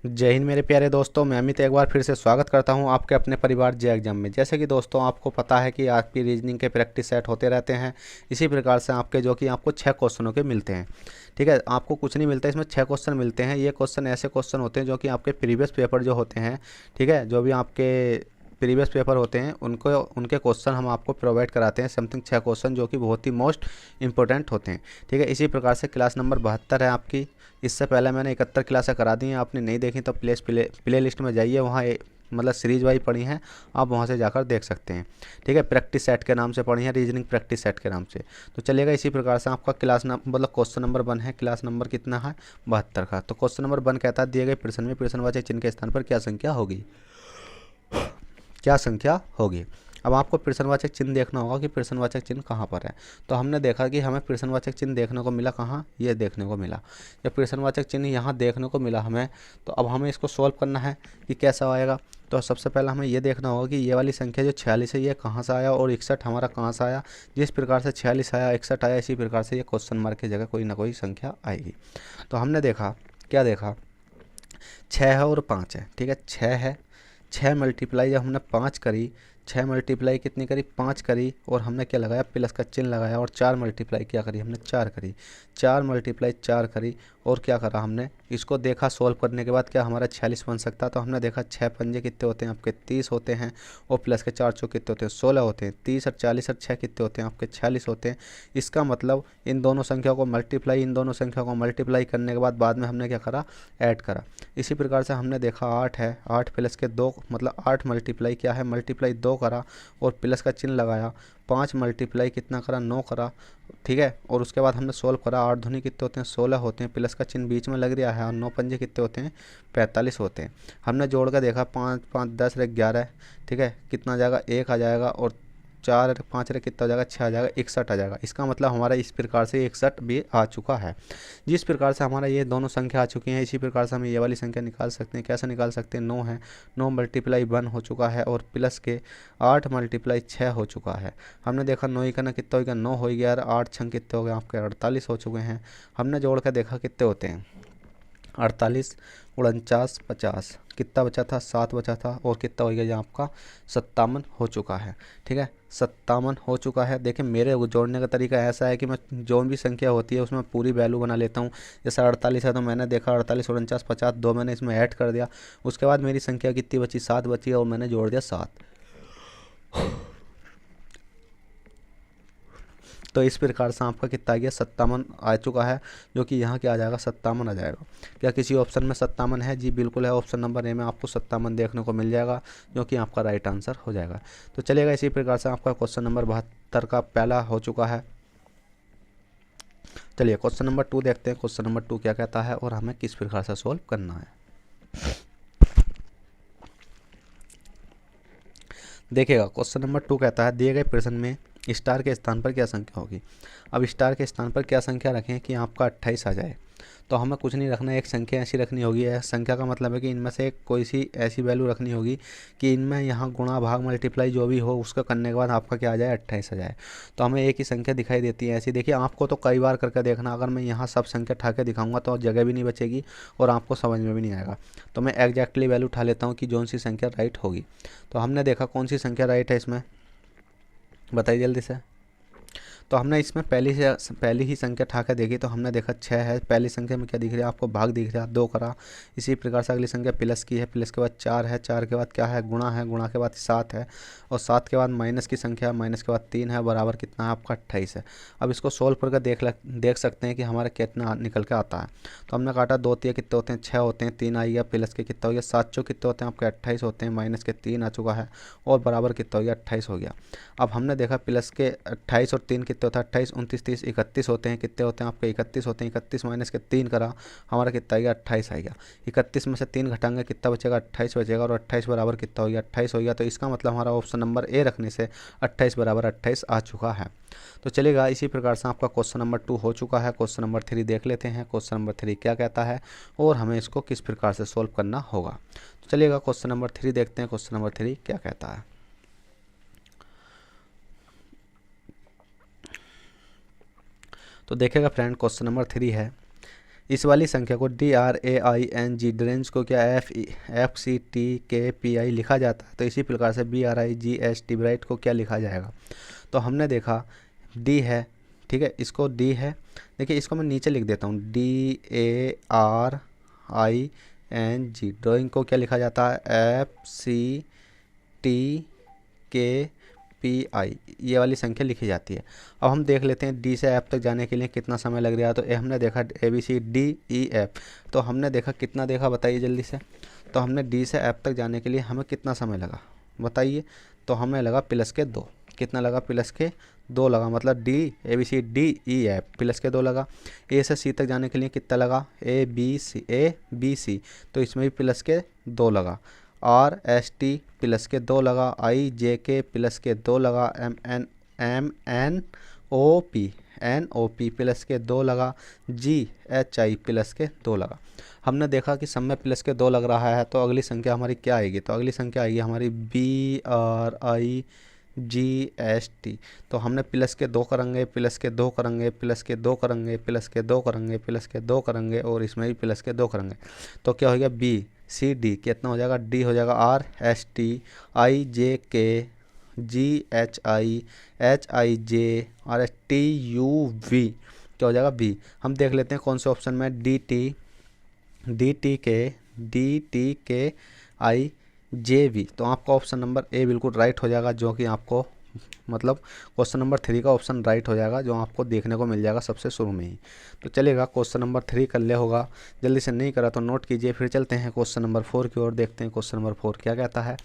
जय हिंद मेरे प्यारे दोस्तों, मैं अमित एक बार फिर से स्वागत करता हूं आपके अपने परिवार जे एग्जाम में। जैसे कि दोस्तों आपको पता है कि आपकी रीजनिंग के प्रैक्टिस सेट होते रहते हैं। इसी प्रकार से आपके जो कि आपको 6 क्वेश्चनों के मिलते हैं। ठीक है, आपको कुछ नहीं मिलता, इसमें 6 क्वेश्चन मिलते हैं। ये क्वेश्चन ऐसे क्वेश्चन होते हैं जो कि आपके प्रीवियस पेपर जो होते हैं, ठीक है, जो भी आपके प्रीवियस पेपर होते हैं उनको उनके क्वेश्चन हम आपको प्रोवाइड कराते हैं। समथिंग 6 क्वेश्चन जो कि बहुत ही मोस्ट इंपॉर्टेंट होते हैं। ठीक है, इसी प्रकार से क्लास नंबर 72 है आपकी। इससे पहले मैंने 71 क्लासें करा दी हैं, आपने नहीं देखी तो प्ले लिस्ट में जाइए, वहाँ मतलब सीरीज वाइज पढ़ी हैं, आप वहाँ से जाकर देख सकते हैं। ठीक है, प्रैक्टिस सेट के नाम से पढ़ी है, रीजनिंग प्रैक्टिस सेट के नाम से। तो चलिएगा, इसी प्रकार से आपका क्लास नंबर मतलब क्वेश्चन नंबर 1 है। क्लास नंबर कितना है? 72 का। तो क्वेश्चन नंबर 1 कहता है, दिए गए प्रश्न में प्रश्नवाचक चिन्ह के स्थान पर क्या संख्या होगी? क्या संख्या होगी? अब आपको प्रश्नवाचक चिन्ह देखना होगा कि प्रश्नवाचक चिन्ह कहाँ पर है। तो हमने देखा कि हमें प्रश्नवाचक चिन्ह देखने को मिला कहाँ, ये देखने को मिला। जब प्रश्नवाचक चिन्ह यहाँ देखने को मिला हमें, तो अब हमें इसको सॉल्व करना है कि कैसा आएगा। तो सबसे पहले हमें ये देखना होगा कि ये वाली संख्या जो 46 है ये कहाँ से आया और 61 हमारा कहाँ से आया। जिस प्रकार से 46 आया 61 आया, इसी प्रकार से ये क्वेश्चन मार्क की जगह कोई ना कोई संख्या आएगी। तो हमने देखा, क्या देखा, 6 है और 5 है। ठीक है, 6 है, 6 मल्टीप्लाई जब हमने 5 करी, 6 मल्टीप्लाई कितनी करी? 5 करी, और हमने क्या लगाया? प्लस का चिन्ह लगाया, और 4 मल्टीप्लाई क्या करी हमने? 4 करी। 4 मल्टीप्लाई 4 करी, और क्या करा हमने? इसको देखा सॉल्व करने के बाद क्या हमारा 46 बन सकता। तो हमने देखा 6 पंजे कितने होते हैं आपके? 30 होते हैं, और प्लस के 4 चौक कितने होते हैं? 16 होते हैं। 30 और 40 और 6 कितने होते हैं आपके? 46 होते हैं। इसका मतलब इन दोनों संख्या को मल्टीप्लाई, इन दोनों संख्या को मल्टीप्लाई करने के बाद में हमने क्या करा? ऐड करा। इसी प्रकार से हमने देखा 8 है, 8 प्लस के 2 मतलब 8 मल्टीप्लाई क्या है? मल्टीप्लाई 2 करा, और प्लस का चिन्ह लगाया। 5 मल्टीप्लाई कितना करा? 9 करा। ठीक है, और उसके बाद हमने सोल्व करा। 8 दूनी कितने होते हैं? 16 होते हैं, प्लस का चिन्ह बीच में लग रहा है, और 9 पंजे कितने होते हैं? 45 होते हैं। हमने जोड़ कर देखा, 5 5 10 रे 11। ठीक है, कितना आ जाएगा? 1 आ जाएगा, और 4 5 रे कितना आ जाएगा? 6 आ जाएगा, 61 आ जाएगा। इसका मतलब हमारा इस प्रकार से 61 भी आ चुका है। जिस प्रकार से हमारा ये दोनों संख्या आ चुकी हैं, इसी प्रकार से हम ये वाली संख्या निकाल सकते हैं। कैसे निकाल सकते हैं? 9 है, 9 मल्टीप्लाई 1 हो चुका है, और प्लस के 8 मल्टीप्लाई 6 हो चुका है। हमने देखा 9 का ना कितना हो गया? 9 हो गया, और 8 छंग कितने हो गए आपके? 48 हो चुके हैं। हमने जोड़ कर देखा कितने होते हैं? 48 49 50, कितना बचा था? 7 बचा था, और कितना हो गया ये आपका? 57 हो चुका है। ठीक है, 57 हो चुका है। देखिए, मेरे जोड़ने का तरीका ऐसा है कि मैं जो भी संख्या होती है उसमें पूरी वैल्यू बना लेता हूँ। जैसे 48 है, तो मैंने देखा 48 49 50, 2 मैंने इसमें ऐड कर दिया। उसके बाद मेरी संख्या कितनी बची? 7 बची, और मैंने जोड़ दिया 7। तो इस प्रकार से आपका कितना आ गया? 57 आ चुका है, जो कि यहाँ क्या आ जाएगा? 57 आ जाएगा। क्या किसी ऑप्शन में 57 है? जी बिल्कुल है, ऑप्शन नंबर ए में आपको 57 देखने को मिल जाएगा, जो कि आपका राइट आंसर हो जाएगा। तो चलिएगा, इसी प्रकार से आपका क्वेश्चन नंबर 72 का पहला हो चुका है। चलिए क्वेश्चन नंबर 2 देखते हैं। क्वेश्चन नंबर 2 क्या कहता है और हमें किस प्रकार से सोल्व करना है। देखिएगा, क्वेश्चन नंबर 2 कहता है, दिए गए प्रश्न में स्टार के स्थान पर क्या संख्या होगी। अब स्टार के स्थान पर क्या संख्या रखें कि आपका 28 आ जाए। तो हमें कुछ नहीं रखना है, एक संख्या ऐसी रखनी होगी। संख्या का मतलब है कि इनमें से कोई सी ऐसी वैल्यू रखनी होगी कि इनमें यहाँ गुणा भाग मल्टीप्लाई जो भी हो उसका करने के बाद आपका क्या आ जाए? 28 आ जाए। तो हमें एक ही संख्या दिखाई देती है ऐसी। देखिए, आपको तो कई बार करके देखना, अगर मैं यहाँ सब संख्या उठा के दिखाऊंगा तो जगह भी नहीं बचेगी और आपको समझ में भी नहीं आएगा। तो मैं एग्जैक्टली वैल्यू उठा लेता हूँ कि कौन सी संख्या राइट होगी। तो हमने देखा कौन सी संख्या राइट है इसमें, बताइए जल्दी से। तो हमने इसमें पहली ही संख्या उठा के देखी, तो हमने देखा 6 है। पहली संख्या में क्या दिख रहा है आपको? भाग दिख रहा है, 2 करा। इसी प्रकार से अगली संख्या प्लस की है, प्लस के बाद 4 है, 4 के बाद क्या है? गुणा है, गुणा के बाद 7 है, और 7 के बाद माइनस की संख्या, माइनस के बाद 3 है, बराबर कितना है आपका? 28 है। अब इसको सोल्व करके देख सकते हैं कि हमारा कितना निकल के आता है। तो हमने काटा 2 3 कितने होते हैं? 6 होते हैं। 3 आई गया, प्लस के कितना हो गया? 7 चौ कितने होते हैं आपके? 28 होते हैं, माइनस के 3 आ चुका है, और बराबर कितना हो गया? 28 हो गया। अब हमने देखा प्लस के 28 और 3 कितने होता है? 28 29 30 31 होते हैं। कितने होते हैं आपके? 31 होते हैं। 31 माइनस के 3 करा, हमारा कितना आएगा? 28 आएगा। 31 में से 3 घटाएंगे, कितना बचेगा? 28 बचेगा, और 28 बराबर कितना हो गया? 28 हो गया। तो इसका मतलब हमारा ऑप्शन नंबर ए रखने से 28 बराबर 28 आ चुका है। तो चलेगा, इसी प्रकार से आपका क्वेश्चन नंबर 2 हो चुका है। क्वेश्चन नंबर 3 देख लेते हैं। क्वेश्चन नंबर 3 क्या कहता है और हमें इसको किस प्रकार से सोल्व करना होगा। तो चलिएगा, क्वेश्चन नंबर 3 देखते हैं। क्वेश्चन नंबर 3 क्या कहता है। तो देखिएगा फ्रेंड, क्वेश्चन नंबर 3 है, इस वाली संख्या को DRAING ड्रेंज को क्या FCTKPI लिखा जाता है, तो इसी प्रकार से BRIGHT ब्राइट को क्या लिखा जाएगा। तो हमने देखा D है, ठीक है, इसको D है। देखिए इसको मैं नीचे लिख देता हूँ, DARING ड्राइंग को क्या लिखा जाता है, FCTKPI ये वाली संख्या लिखी जाती है। अब हम देख लेते हैं D से F तक जाने के लिए कितना समय लग रहा है। तो हमने देखा ABCDEF, तो हमने देखा कितना देखा बताइए जल्दी से। तो हमने D से F तक जाने के लिए हमें कितना समय लगा बताइए। तो हमें लगा प्लस के 2, कितना लगा, प्लस के 2 लगा, मतलब ABCDEF प्लस के 2 लगा। A से C तक जाने के लिए कितना लगा, ABC, तो इसमें भी प्लस के 2 लगा। RST प्लस के 2 लगा, IJK प्लस के 2 लगा, NOP प्लस के 2 लगा, GHI प्लस के 2 लगा। हमने देखा कि सब में प्लस के 2 लग रहा है, तो अगली संख्या हमारी क्या आएगी, तो अगली संख्या आएगी हमारी BRIGHT। तो हमने प्लस के 2 करेंगे, प्लस के 2 करेंगे, प्लस के 2 करेंगे, प्लस के 2 करेंगे, प्लस के 2 करेंगे, और इसमें भी प्लस के 2 करेंगे। तो क्या हो गया, BCD कितना हो जाएगा, D हो जाएगा, RST IJK GHI HIJ और TUV क्या हो जाएगा, B। हम देख लेते हैं कौन से ऑप्शन में, DTKIJV। तो आपका ऑप्शन नंबर ए बिल्कुल राइट हो जाएगा, जो कि आपको मतलब क्वेश्चन नंबर 3 का ऑप्शन राइट हो जाएगा, जो आपको देखने को मिल जाएगा सबसे शुरू में ही। तो चलेगा, क्वेश्चन नंबर 3 कर ले होगा, जल्दी से नहीं करा तो नोट कीजिए। फिर चलते हैं क्वेश्चन नंबर 4 की ओर, देखते हैं क्वेश्चन नंबर 4 क्या कहता है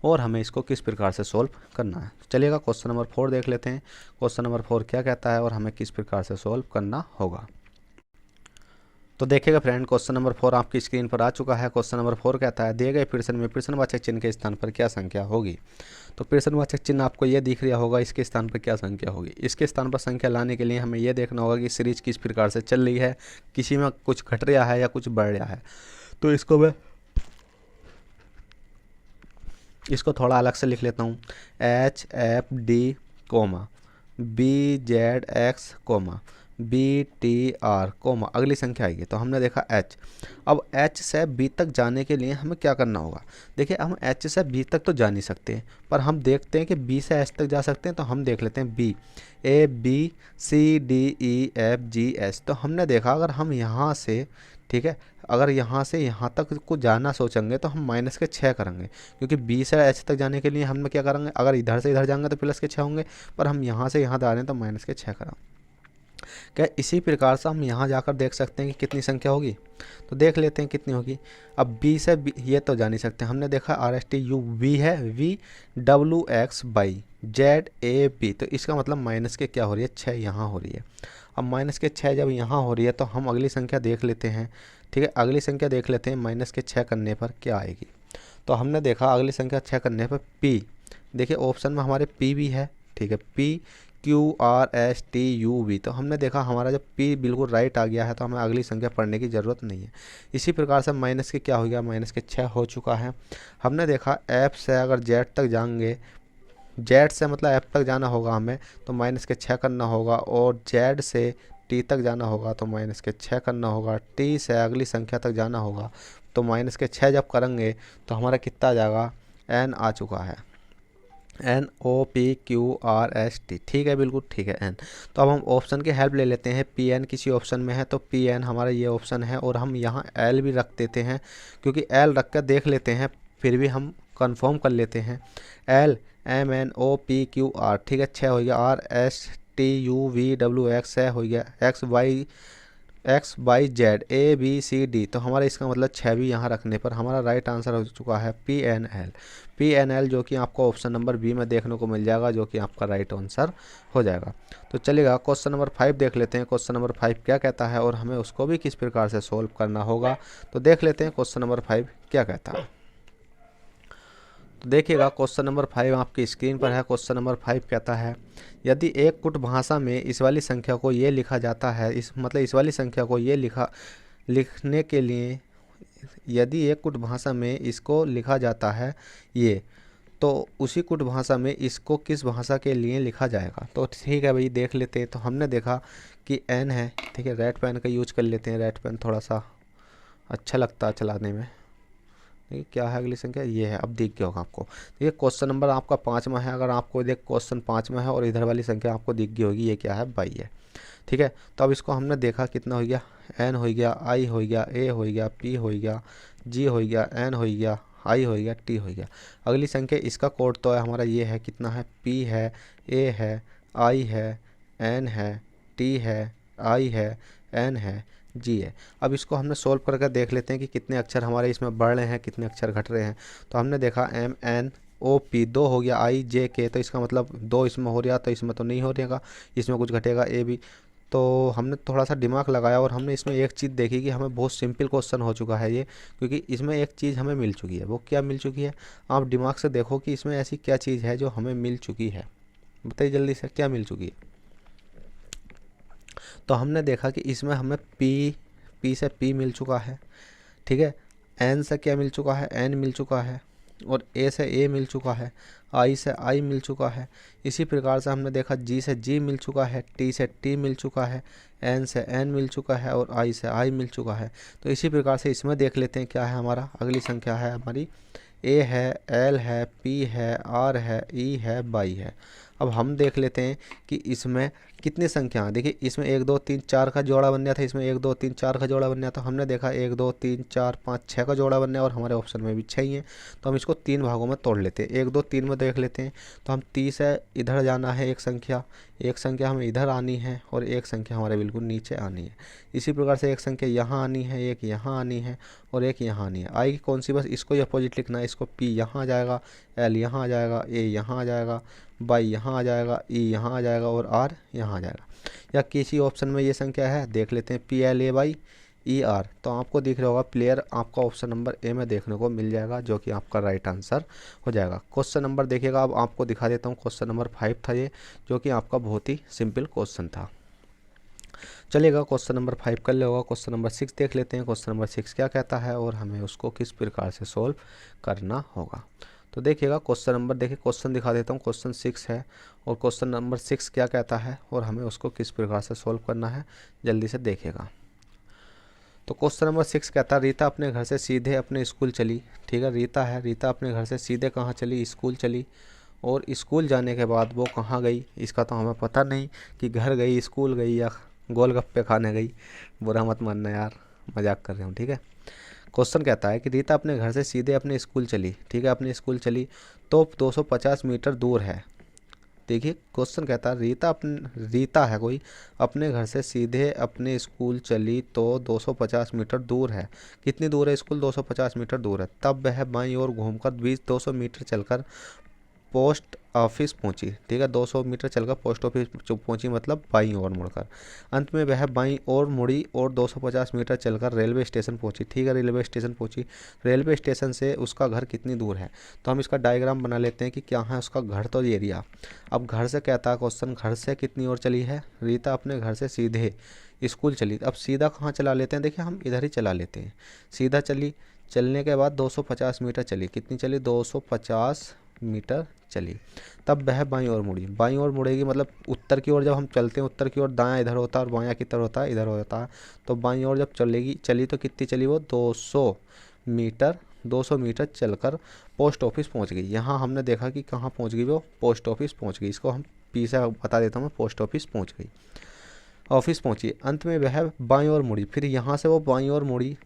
और हमें इसको किस प्रकार से सोल्व करना है। चलिएगा क्वेश्चन नंबर 4 देख लेते हैं, क्वेश्चन नंबर 4 क्या कहता है और हमें किस प्रकार से सोल्व करना होगा। तो देखिएगा फ्रेंड, क्वेश्चन नंबर 4 आपकी स्क्रीन पर आ चुका है। क्वेश्चन नंबर 4 कहता है, दिए गए प्रश्न में प्रश्नवाचक चिन्ह के स्थान पर क्या संख्या होगी। तो प्रश्नवाचक चिन्ह आपको ये दिख रहा होगा, इसके स्थान पर क्या संख्या होगी। इसके स्थान पर संख्या लाने के लिए हमें यह देखना होगा कि सीरीज किस प्रकार से चल रही है, किसी में कुछ घट रहा है या कुछ बढ़ रहा है। तो इसको मैं थोड़ा अलग से लिख लेता हूँ, HFD BZX BTR अगली संख्या आएगी। तो हमने देखा H। अब H से B तक जाने के लिए हमें क्या करना होगा। देखिए हम H से B तक तो जा नहीं सकते, पर हम देखते हैं कि B से H तक जा सकते हैं। तो हम देख लेते हैं B ABCDEFGH। तो हमने देखा अगर हम यहाँ से, ठीक है, अगर यहाँ से यहाँ तक को जाना सोचेंगे तो हम माइनस के 6 करेंगे, क्योंकि B से H तक जाने के लिए हम क्या करेंगे, अगर इधर से इधर जाएंगे तो प्लस के 6 होंगे, पर हम यहाँ से यहाँ जा रहे हैं तो माइनस के 6 करेंगे। क्या इसी प्रकार से हम यहाँ जाकर देख सकते हैं कि कितनी संख्या होगी। तो देख लेते हैं कितनी होगी। अब B से B ये तो जा नहीं सकते, हमने देखा RSTUV है, VWXZAB। तो इसका मतलब माइनस के क्या हो रही है, 6 यहाँ हो रही है। अब माइनस के 6 जब यहाँ हो रही है तो हम अगली संख्या देख लेते हैं, ठीक है, अगली संख्या देख लेते हैं माइनस के 6 करने पर क्या आएगी। तो हमने देखा अगली संख्या 6 करने पर P, देखिए ऑप्शन में हमारे P भी है, ठीक है, PQRSTUV। तो हमने देखा हमारा जब P बिल्कुल राइट आ गया है तो हमें अगली संख्या पढ़ने की ज़रूरत नहीं है। इसी प्रकार से माइनस के क्या हो गया, माइनस के 6 हो चुका है। हमने देखा F से अगर Z तक जाएंगे, Z से मतलब F तक जाना होगा हमें, तो माइनस के 6 करना होगा, और Z से T तक जाना होगा तो माइनस के 6 करना होगा। T से अगली संख्या तक जाना होगा तो माइनस के 6 जब करेंगे तो हमारा कितना आ जाएगा, N आ चुका है, NOPQRST, ठीक है, बिल्कुल ठीक है, N। तो अब हम ऑप्शन की हेल्प ले लेते हैं। PN किसी ऑप्शन में है तो PN हमारा ये ऑप्शन है, और हम यहाँ L भी रख देते हैं, क्योंकि L रख कर देख लेते हैं, फिर भी हम कंफर्म कर लेते हैं। LMNOPQR, ठीक है, 6 हो गया। RSTUVWX हो गया, XYZ ABCD। तो हमारा इसका मतलब 6 भी यहाँ रखने पर हमारा राइट आंसर हो चुका है PNL, जो कि आपको ऑप्शन नंबर बी में देखने को मिल जाएगा, जो कि आपका राइट आंसर हो जाएगा। तो चलिएगा क्वेश्चन नंबर 5 देख लेते हैं, क्वेश्चन नंबर 5 क्या कहता है और हमें उसको भी किस प्रकार से सोल्व करना होगा। तो देख लेते हैं क्वेश्चन नंबर 5 क्या कहता है। तो देखिएगा क्वेश्चन नंबर 5 आपकी स्क्रीन पर है। क्वेश्चन नंबर 5 कहता है, यदि एक कुट भाषा में इस वाली संख्या को ये लिखा जाता है, इस वाली संख्या को ये लिखने के लिए, यदि एक कुट भाषा में इसको लिखा जाता है ये, तो उसी कुट भाषा में इसको किस भाषा के लिए लिखा जाएगा। तो ठीक है भाई, देख लेते हैं। तो हमने देखा कि एन है, ठीक है, रेड पेन का यूज कर लेते हैं। रेड पेन थोड़ा सा अच्छा लगता है चलाने में। ठीक, क्या है अगली संख्या, ये है। अब दिख गया होगा आपको। ये क्वेश्चन नंबर आपका 5वां है। अगर आपको देख क्वेश्चन 5वां है और इधर वाली संख्या आपको दिख गई होगी, ये क्या है, 22 है। ठीक है, तो अब इसको हमने देखा कितना हो गया, एन हो गया, आई हो गया, ए हो गया, पी हो गया, जी हो गया, एन हो गया, आई हो गया, टी हो गया। अगली संख्या इसका कोड तो है हमारा, ये है, कितना है, पी है, ए है, आई है, एन है, टी है, आई है, एन है, जी है। अब इसको हमने सोल्व करके देख लेते हैं कि कितने अक्षर हमारे इसमें बढ़ रहे हैं, कितने अक्षर घट रहे हैं। तो हमने देखा एम एन ओ पी 2 हो गया, आई जे के, तो इसका मतलब 2 इसमें हो रहा, तो इसमें तो नहीं हो रहेगा, इसमें कुछ घटेगा, ए भी। तो हमने थोड़ा सा दिमाग लगाया और हमने इसमें एक चीज़ देखी कि हमें बहुत सिंपल क्वेश्चन हो चुका है ये, क्योंकि इसमें एक चीज़ हमें मिल चुकी है। वो क्या मिल चुकी है, आप दिमाग से देखो कि इसमें ऐसी क्या चीज़ है जो हमें मिल चुकी है। बताइए जल्दी से, क्या मिल चुकी है। तो हमने देखा कि इसमें हमें पी से पी मिल चुका है, ठीक है, एन से क्या मिल चुका है, एन मिल चुका है, और ए से ए मिल चुका है, आई से आई मिल चुका है। इसी प्रकार से हमने देखा जी से जी मिल चुका है, टी से टी मिल चुका है, एन से एन मिल चुका है, और आई से आई मिल चुका है। तो इसी प्रकार से इसमें देख लेते हैं क्या है हमारा। अगली संख्या है हमारी ए है, एल है, पी है, आर है, ई है, बाई है। अब हम देख लेते हैं कि इसमें कितनी संख्या है। देखिए इसमें 1 2 3 4 का जोड़ा बन गया था, इसमें 1 2 3 4 का जोड़ा बन गया। तो हमने देखा 1 2 3 4 5 6 का जोड़ा बनने, और हमारे ऑप्शन में भी 6 ही है। तो हम इसको 3 भागों में तोड़ लेते हैं। 1 2 3 में देख लेते हैं। तो हम 30 से इधर जाना है, एक संख्या हमें इधर आनी है, और एक संख्या हमारे बिल्कुल नीचे आनी है। इसी प्रकार से एक संख्या यहाँ आनी है, एक यहाँ आनी है, और एक यहाँ आनी है। आएगी कौन सी, बस इसको ही अपोजिट लिखना है। इसको पी यहाँ आ जाएगा, एल यहाँ आ जाएगा, ए यहाँ आ जाएगा, बाई यहाँ आ जाएगा, ई यहाँ आ जाएगा, और आर यहाँ आ जाएगा। या किसी ऑप्शन में ये संख्या है, देख लेते हैं, P L A by E R. तो आपको दिख रहा होगा प्लेयर, आपका ऑप्शन नंबर ए में देखने को मिल जाएगा, जो कि आपका राइट आंसर हो जाएगा। क्वेश्चन नंबर देखिएगा, अब आपको दिखा देता हूँ। क्वेश्चन नंबर 5 था ये, जो कि आपका बहुत ही सिंपल क्वेश्चन था। चलिएगा, क्वेश्चन नंबर 5 कर ले होगा। क्वेश्चन नंबर 6 देख लेते हैं। क्वेश्चन नंबर 6 क्या कहता है और हमें उसको किस प्रकार से सोल्व करना होगा। तो देखिएगा क्वेश्चन नंबर, देखिए क्वेश्चन दिखा देता हूँ। क्वेश्चन 6 है, और क्वेश्चन नंबर 6 क्या कहता है और हमें उसको किस प्रकार से सोल्व करना है, जल्दी से देखिएगा। तो क्वेश्चन नंबर 6 कहता है, रीता अपने घर से सीधे अपने स्कूल चली। ठीक है, रीता है, रीता अपने घर से सीधे कहाँ चली, स्कूल चली। और स्कूल जाने के बाद वो कहाँ गई, इसका तो हमें पता नहीं कि घर गई, स्कूल गई, या गोलगप्पे खाने गई। बुरा मत मानना यार, मजाक कर रहे हूँ, ठीक है। क्वेश्चन कहता है कि रीता अपने घर से सीधे अपने स्कूल चली। ठीक है, अपने स्कूल चली तो 250 मीटर दूर है। देखिए क्वेश्चन कहता है रीता है कोई, अपने घर से सीधे अपने स्कूल चली तो 250 मीटर दूर है। कितनी दूर है स्कूल, 250 मीटर दूर है। तब वह बाईं ओर घूमकर 200 मीटर चलकर पोस्ट ऑफिस पहुंची। ठीक है, 200 मीटर चलकर पोस्ट ऑफिस पहुंची, मतलब बाईं ओर मुड़कर। अंत में वह बाईं ओर मुड़ी और 250 मीटर चलकर रेलवे स्टेशन पहुंची। ठीक है, रेलवे स्टेशन पहुंची। रेलवे स्टेशन से उसका घर कितनी दूर है, तो हम इसका डायग्राम बना लेते हैं कि क्या है उसका घर। तो एरिया, अब घर से कहता है क्वेश्चन, घर से कितनी ओर चली है, रीता अपने घर से सीधे स्कूल चली। अब सीधा कहाँ चला लेते हैं, देखिए हम इधर ही चला लेते हैं। सीधा चली, चलने के बाद 250 मीटर चली। कितनी चली, 250 मीटर चली। तब वह बाईं ओर मुड़ी। बाईं ओर मुड़ेगी मतलब उत्तर की ओर, जब हम चलते हैं उत्तर की ओर दायां इधर होता है और बायां की तरफ होता है इधर होता है। तो बाईं ओर जब चली तो कितनी चली वो, 200 मीटर चलकर पोस्ट ऑफिस पहुंच गई। यहाँ हमने देखा कि कहाँ पहुंच गई वो, पोस्ट ऑफिस पहुंच गई। इसको हम पी से बता देता हूँ मैं, पोस्ट ऑफिस पहुँच गई, ऑफिस पहुँची। अंत में वह बाईं ओर मुड़ी, फिर यहाँ से वो बाईं ओर मुड़ी।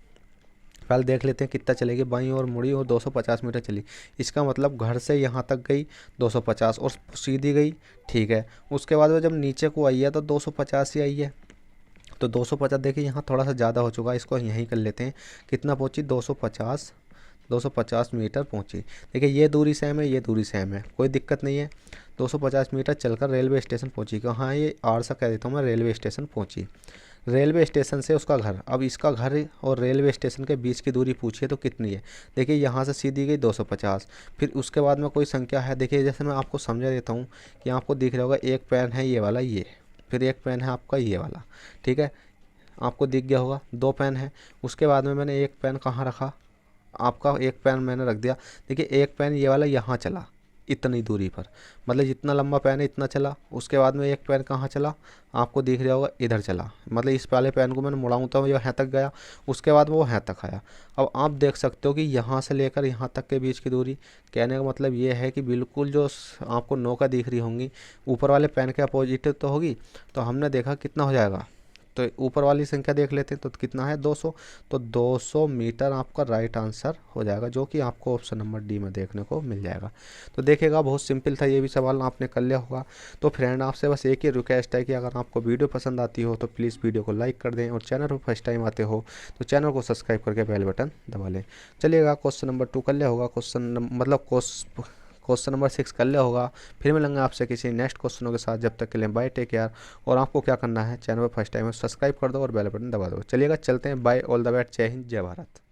पहले देख लेते हैं कितना चलेगी, बाईं ओर मुड़ी और 250 मीटर चली। इसका मतलब घर से यहाँ तक गई 250 और सीधी गई। ठीक है, उसके बाद वो जब नीचे को आई है तो 250 ही आई है। तो 250 देखिए यहाँ थोड़ा सा ज़्यादा हो चुका है, इसको यहीं कर लेते हैं। कितना पहुँची, 250 मीटर पहुँची। देखिए ये दूरी सेम है, ये दूरी सेम है, कोई दिक्कत नहीं है। 250 मीटर चलकर रेलवे स्टेशन पहुँची। कहाँ, ये आर सा कह देता हूँ मैं, रेलवे स्टेशन पहुँची। रेलवे स्टेशन से उसका घर, अब इसका घर और रेलवे स्टेशन के बीच की दूरी पूछिए तो कितनी है। देखिए यहाँ से सीधी गई 250, फिर उसके बाद में कोई संख्या है। देखिए जैसे मैं आपको समझा देता हूँ कि आपको दिख रहा होगा, एक पेन है ये वाला, ये फिर एक पेन है आपका ये वाला। ठीक है, आपको दिख गया होगा 2 पेन है। उसके बाद में मैंने एक पेन कहाँ रखा, आपका एक पेन मैंने रख दिया। देखिए एक पेन ये वाला यहाँ चला, इतनी दूरी पर, मतलब जितना लंबा पेन है इतना चला। उसके बाद में एक पेन कहाँ चला, आपको दिख रहा होगा इधर चला, मतलब इस वाले पेन को मैंने मुड़ाऊँ तो ये यहाँ तक गया, उसके बाद वो यहाँ तक आया। अब आप देख सकते हो कि यहाँ से लेकर यहाँ तक के बीच की दूरी, कहने का मतलब ये है कि बिल्कुल जो आपको नौका दिख रही होंगी ऊपर वाले पेन के अपोजिट तो होगी। तो हमने देखा कितना हो जाएगा, तो ऊपर वाली संख्या देख लेते हैं तो कितना है 200। तो 200 मीटर आपका राइट आंसर हो जाएगा, जो कि आपको ऑप्शन नंबर डी में देखने को मिल जाएगा। तो देखिएगा बहुत सिंपल था, ये भी सवाल आपने कर लिया होगा। तो फ्रेंड आपसे बस एक ही रिक्वेस्ट है कि अगर आपको वीडियो पसंद आती हो तो प्लीज़ वीडियो को लाइक कर दें, और चैनल पर फर्स्ट टाइम आते हो तो चैनल को सब्सक्राइब करके बेल बटन दबा लें। चलिएगा क्वेश्चन नंबर 2 कर लिया होगा, क्वेश्चन नंबर 6 कर लिया होगा। फिर मिलेंगे आपसे किसी नेक्स्ट क्वेश्चनों के साथ, जब तक के लिए बाय, टेक केयर। और आपको क्या करना है, चैनल पर फर्स्ट टाइम है सब्सक्राइब कर दो और बेल बटन दबा दो। चलिएगा चलते हैं, बाय, ऑल द बेस्ट, जय हिंद, जय भारत।